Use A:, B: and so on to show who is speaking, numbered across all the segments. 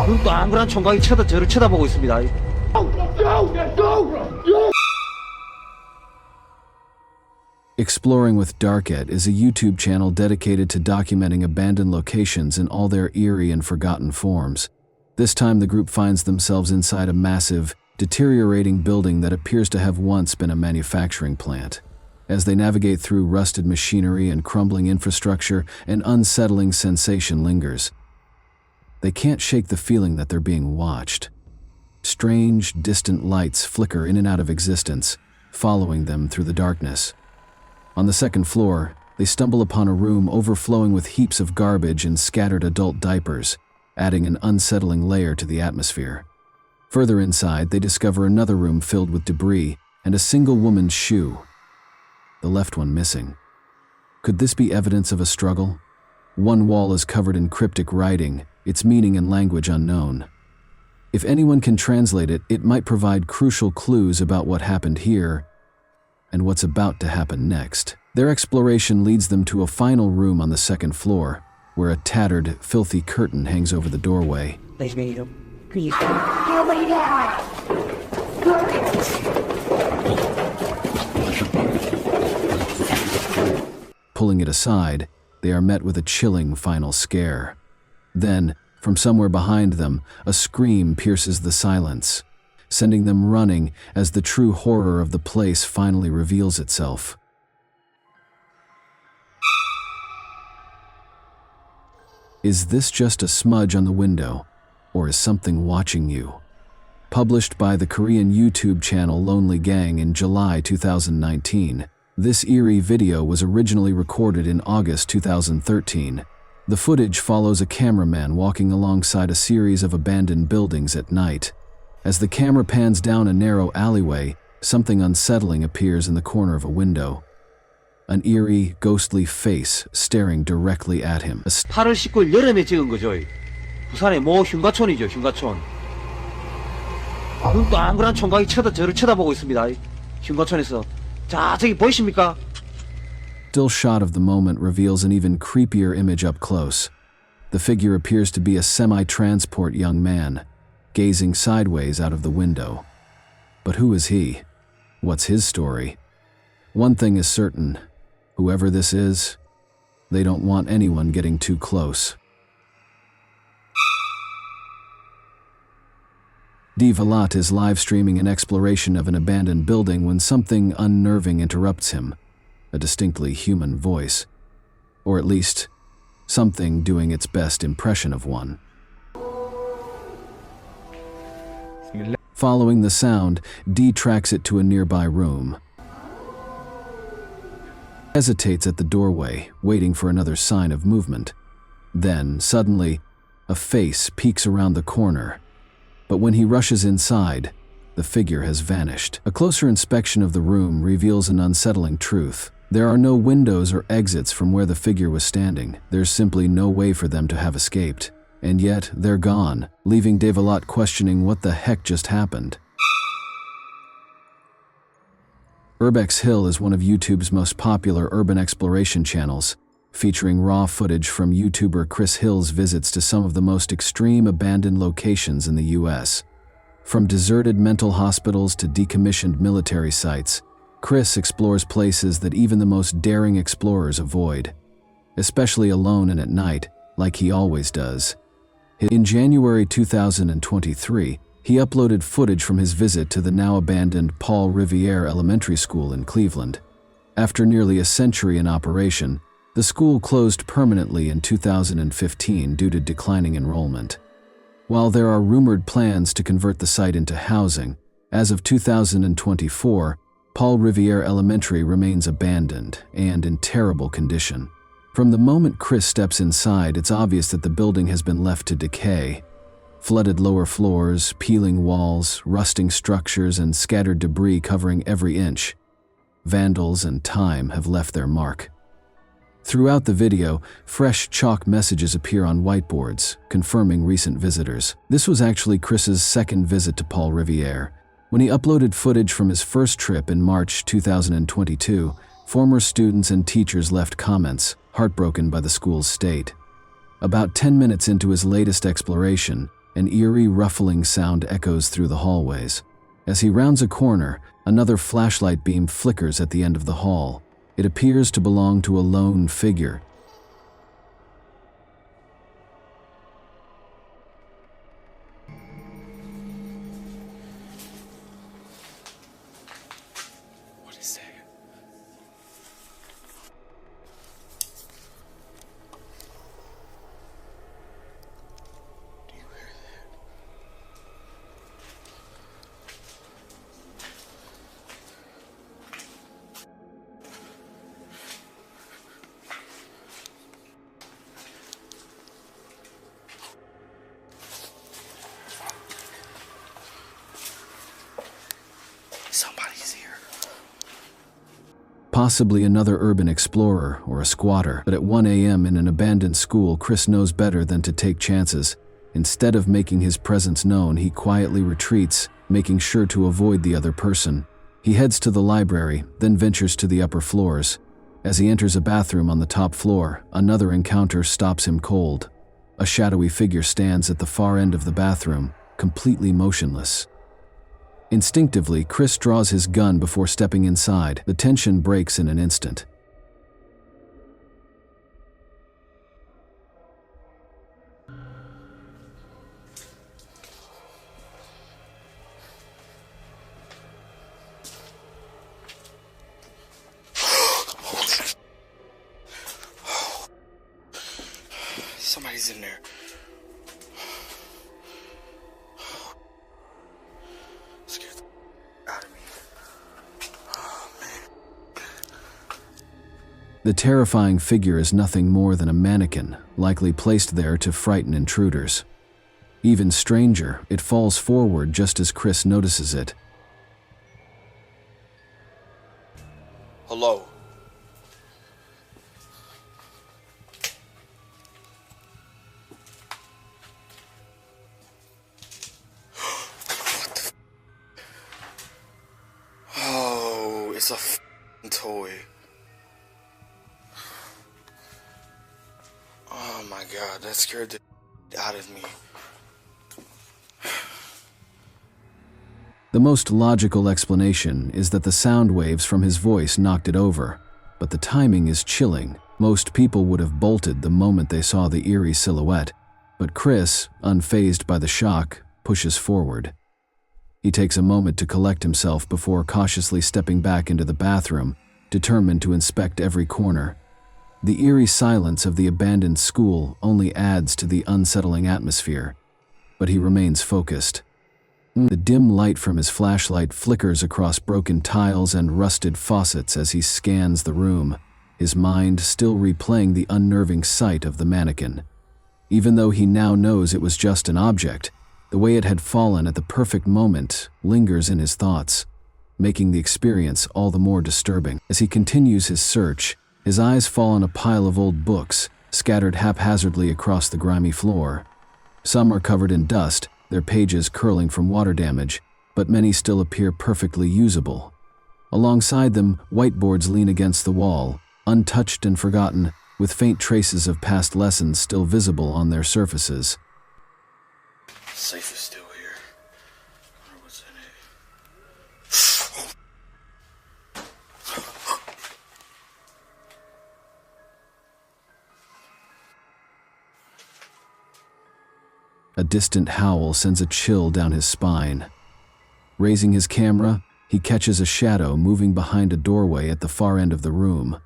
A: 눈 동그란 총각이 저를 쳐다보고 있습니다.
B: Exploring with Darket is a YouTube channel dedicated to documenting abandoned locations in all their eerie and forgotten forms. This time the group finds themselves inside a massive, deteriorating building that appears to have once been a manufacturing plant. As they navigate through rusted machinery and crumbling infrastructure, an unsettling sensation lingers. They can't shake the feeling that they're being watched. Strange, distant lights flicker in and out of existence, following them through the darkness. On the second floor, they stumble upon a room overflowing with heaps of garbage and scattered adult diapers, adding an unsettling layer to the atmosphere. Further inside, they discover another room filled with debris and a single woman's shoe, the left one missing. Could this be evidence of a struggle? One wall is covered in cryptic writing, its meaning and language unknown. If anyone can translate it, it might provide crucial clues about what happened here and what's about to happen next. Their exploration leads them to a final room on the second floor, where a tattered, filthy curtain hangs over the doorway.
A: Please.
B: Pulling it aside, they are met with a chilling final scare. Then, from somewhere behind them, a scream pierces the silence, sending them running as the true horror of the place finally reveals itself. Is this just a smudge on the window, or is something watching you? Published by the Korean YouTube channel Lonely Gang in July 2019, this eerie video was originally recorded in August 2013. The footage follows a cameraman walking alongside a series of abandoned buildings at night. As the camera pans down a narrow alleyway, something unsettling appears in the corner of a window. An eerie, ghostly face staring directly at him.
A: 8월 19일 여름에 찍은 거죠. 부산의 모 흉가촌이죠, 흉가촌. 눈 동그란 총각이 저를 쳐다보고 있습니다. 흉가촌에서. 자, 저기 보이십니까?
B: Still shot of the moment reveals an even creepier image up close. The figure appears to be a semi-transport young man, gazing sideways out of the window. But who is he? What's his story? One thing is certain. Whoever this is, they don't want anyone getting too close. Divalat is live streaming an exploration of an abandoned building when something unnerving interrupts him, a distinctly human voice, or at least something doing its best impression of one. Following the sound, D tracks it to a nearby room. Hesitates at the doorway, waiting for another sign of movement. Then, suddenly, a face peeks around the corner. But when he rushes inside, the figure has vanished. A closer inspection of the room reveals an unsettling truth. There are no windows or exits from where the figure was standing. There's simply no way for them to have escaped. And yet, they're gone, leaving Devalat questioning what the heck just happened. Urbex Hill is one of YouTube's most popular urban exploration channels, featuring raw footage from YouTuber Chris Hill's visits to some of the most extreme abandoned locations in the US. From deserted mental hospitals to decommissioned military sites, Chris explores places that even the most daring explorers avoid, especially alone and at night, like he always does. In January 2023, he uploaded footage from his visit to the now-abandoned Paul Revere Elementary School in Cleveland. After nearly a century in operation, the school closed permanently in 2015 due to declining enrollment. While there are rumored plans to convert the site into housing, as of 2024, Paul Revere Elementary remains abandoned and in terrible condition. From the moment Chris steps inside, it's obvious that the building has been left to decay. Flooded lower floors, peeling walls, rusting structures, and scattered debris covering every inch. Vandals and time have left their mark. Throughout the video, fresh chalk messages appear on whiteboards, confirming recent visitors. This was actually Chris's second visit to Paul Revere. When he uploaded footage from his first trip in March 2022, former students and teachers left comments, heartbroken by the school's state. About 10 minutes into his latest exploration, An eerie, ruffling sound echoes through the hallways. As he rounds a corner, another flashlight beam flickers at the end of the hall. It appears to belong to a lone figure.
C: What is that? Do you hear that? Somebody's here.
B: Possibly another urban explorer or a squatter, but at 1 a.m. in an abandoned school, Chris knows better than to take chances. Instead of making his presence known, he quietly retreats, making sure to avoid the other person. He heads to the library, then ventures to the upper floors. As he enters a bathroom on the top floor, another encounter stops him cold. A shadowy figure stands at the far end of the bathroom, completely motionless. Instinctively, Chris draws his gun before stepping inside. The tension breaks in an instant.
C: Somebody's in there. Scared the out of me. Oh, man.
B: The terrifying figure is nothing more than a mannequin, likely placed there to frighten intruders. Even stranger, it falls forward just as Chris notices it.
C: Hello. Oh, it's a f***ing toy. Oh my god, that scared the out of me.
B: The most logical explanation is that the sound waves from his voice knocked it over, but the timing is chilling. Most people would have bolted the moment they saw the eerie silhouette, but Chris, unfazed by the shock, pushes forward. He takes a moment to collect himself before cautiously stepping back into the bathroom, determined to inspect every corner. The eerie silence of the abandoned school only adds to the unsettling atmosphere, but he remains focused. The dim light from his flashlight flickers across broken tiles and rusted faucets as he scans the room, his mind still replaying the unnerving sight of the mannequin. Even though he now knows it was just an object, the way it had fallen at the perfect moment lingers in his thoughts, making the experience all the more disturbing. As he continues his search, his eyes fall on a pile of old books scattered haphazardly across the grimy floor. Some are covered in dust, their pages curling from water damage, but many still appear perfectly usable. Alongside them, whiteboards lean against the wall, untouched and forgotten, with faint traces of past lessons still visible on their surfaces.
C: Safe is still here. I wonder what's in it.
B: A distant howl sends a chill down his spine. Raising his camera, he catches a shadow moving behind a doorway at the far end of the room.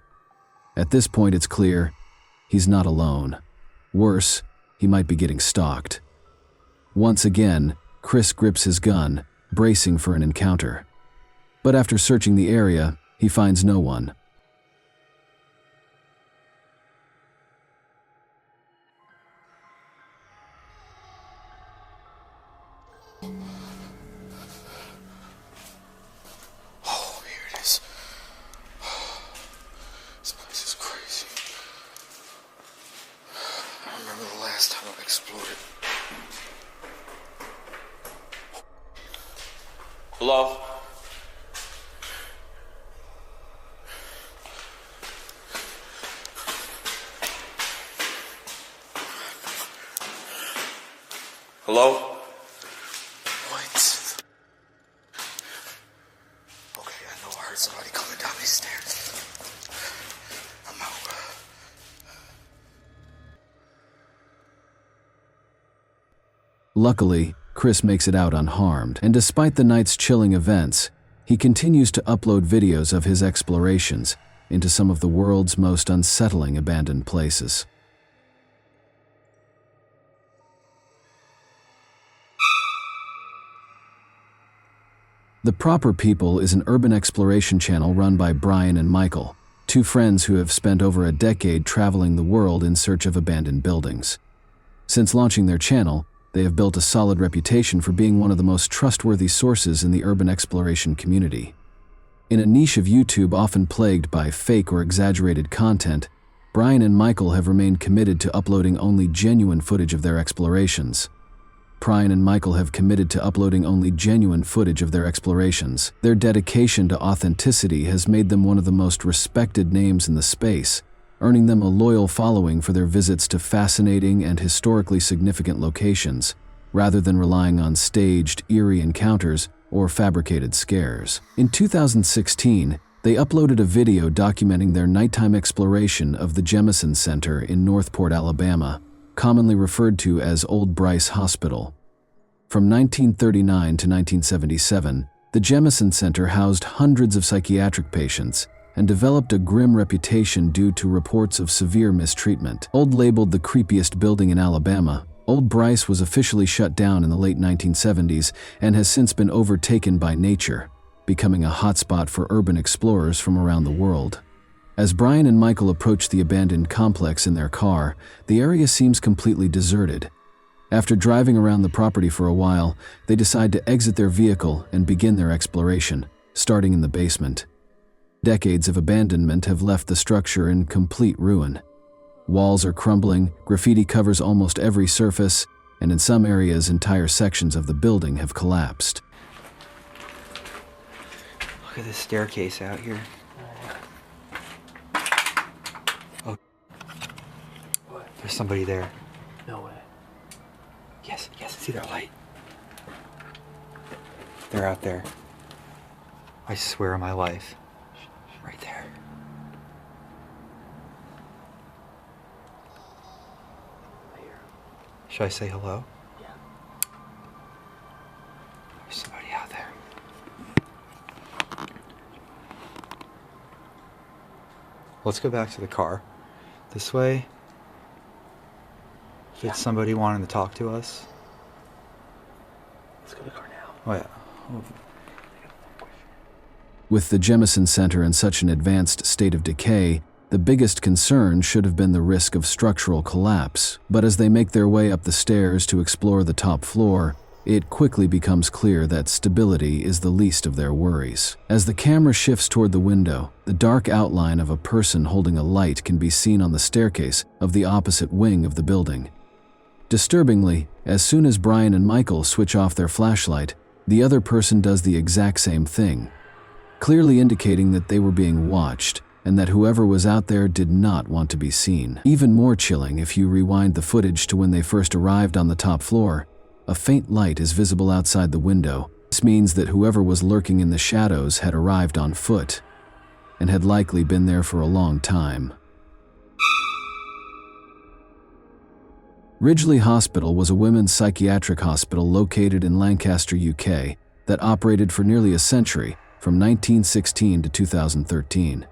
B: At this point, it's clear he's not alone. Worse, he might be getting stalked. Once again, Chris grips his gun, bracing for an encounter. But after searching the area, he finds no one.
C: Oh, here it is. This place is crazy. I remember the last time I explored it. Hello? Hello?
D: What? Okay, I know I heard somebody coming down these stairs. I'm out.
B: Luckily, Chris makes it out unharmed, and despite the night's chilling events, he continues to upload videos of his explorations into some of the world's most unsettling abandoned places. The Proper People is an urban exploration channel run by Brian and Michael, two friends who have spent over a decade traveling the world in search of abandoned buildings. Since launching their channel, they have built a solid reputation for being one of the most trustworthy sources in the urban exploration community. In a niche of YouTube often plagued by fake or exaggerated content, Brian and Michael have remained committed to uploading only genuine footage of their explorations. Brian and Michael have committed to uploading only genuine footage of their explorations. Their dedication to authenticity has made them one of the most respected names in the space, earning them a loyal following for their visits to fascinating and historically significant locations, rather than relying on staged, eerie encounters or fabricated scares. In 2016, they uploaded a video documenting their nighttime exploration of the Jemison Center in Northport, Alabama, commonly referred to as Old Bryce Hospital. From 1939 to 1977, the Jemison Center housed hundreds of psychiatric patients and developed a grim reputation due to reports of severe mistreatment. Old labeled the creepiest building in Alabama, Old Bryce was officially shut down in the late 1970s and has since been overtaken by nature, becoming a hotspot for urban explorers from around the world. As Brian and Michael approach the abandoned complex in their car, the area seems completely deserted. After driving around the property for a while, they decide to exit their vehicle and begin their exploration, starting in the basement. Decades of abandonment have left the structure in complete ruin. Walls are crumbling, graffiti covers almost every surface, and in some areas, entire sections of the building have collapsed.
E: Look at this staircase out here. Oh.
D: What?
E: There's somebody there.
D: No way.
E: Yes, I see their light. They're out there. I swear on my life. Right there. Should I say hello?
D: Yeah.
E: There's somebody out there. Let's go back to the car. This way. If it's somebody wanting to talk to us.
D: Let's go to the car now.
E: Oh yeah. Oh.
B: With the Jemison Center in such an advanced state of decay, the biggest concern should have been the risk of structural collapse, but as they make their way up the stairs to explore the top floor, it quickly becomes clear that stability is the least of their worries. As the camera shifts toward the window, the dark outline of a person holding a light can be seen on the staircase of the opposite wing of the building. Disturbingly, as soon as Brian and Michael switch off their flashlight, the other person does the exact same thing, clearly indicating that they were being watched and that whoever was out there did not want to be seen. Even more chilling if you rewind the footage to when they first arrived on the top floor. A faint light is visible outside the window. This means that whoever was lurking in the shadows had arrived on foot and had likely been there for a long time. Ridgley Hospital was a women's psychiatric hospital located in Lancaster, UK, that operated for nearly a century, from 1916 to 2013.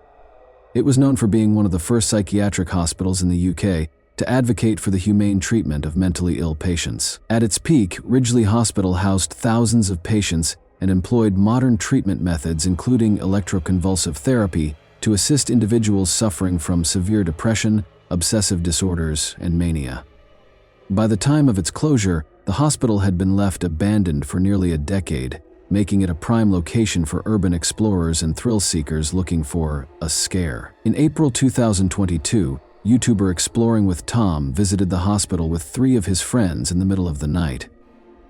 B: It was known for being one of the first psychiatric hospitals in the UK to advocate for the humane treatment of mentally ill patients. At its peak, Ridgley Hospital housed thousands of patients and employed modern treatment methods including electroconvulsive therapy to assist individuals suffering from severe depression, obsessive disorders, and mania. By the time of its closure, the hospital had been left abandoned for nearly a decade, making it a prime location for urban explorers and thrill seekers looking for a scare. In April 2022, YouTuber Exploring with Tom visited the hospital with 3 of his friends in the middle of the night.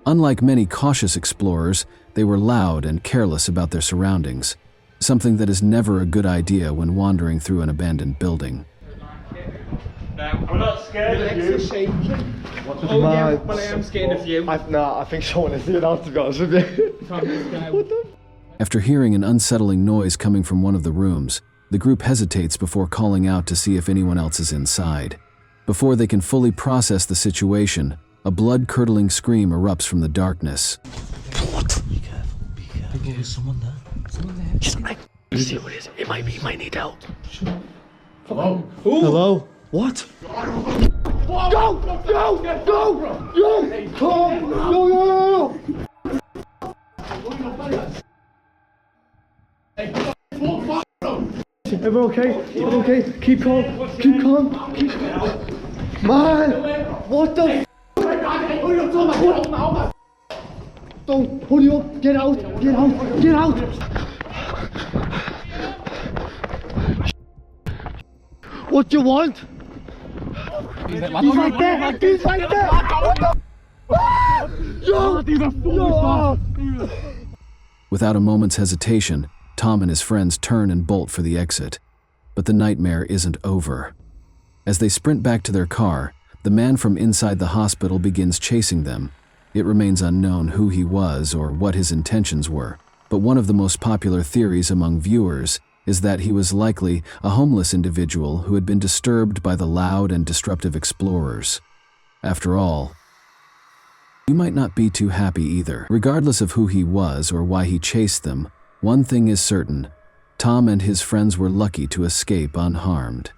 B: Unlike many cautious explorers, they were loud and careless about their surroundings, something that is never a good idea when wandering through an abandoned building.
F: We're not scared of you.
G: Oh yeah, but I am scared of you.
F: I think someone is here now, to be honest with you.
B: After hearing an unsettling noise coming from one of the rooms, the group hesitates before calling out to see if anyone else is inside. Before they can fully process the situation, a blood-curdling scream erupts from the darkness.
D: What? Be careful, be careful. There's someone there. Someone there. Just let's see what it is. It might need help.
F: Hello? Hello? What? Go! Go! Go! Yo! Come! Yo! Everyone okay? Everyone okay? Keep calm. Keep calm. Keep calm. Man! What the Don't hold you up. Get out. Get out. Get out. What do you want? He's right there. He's right there. What the? Yo!
B: Without a moment's hesitation, Tom and his friends turn and bolt for the exit. But the nightmare isn't over. As they sprint back to their car, the man from inside the hospital begins chasing them. It remains unknown who he was or what his intentions were, but one of the most popular theories among viewers is that he was likely a homeless individual who had been disturbed by the loud and disruptive explorers. After all, you might not be too happy either. Regardless of who he was or why he chased them, one thing is certain: Tom and his friends were lucky to escape unharmed.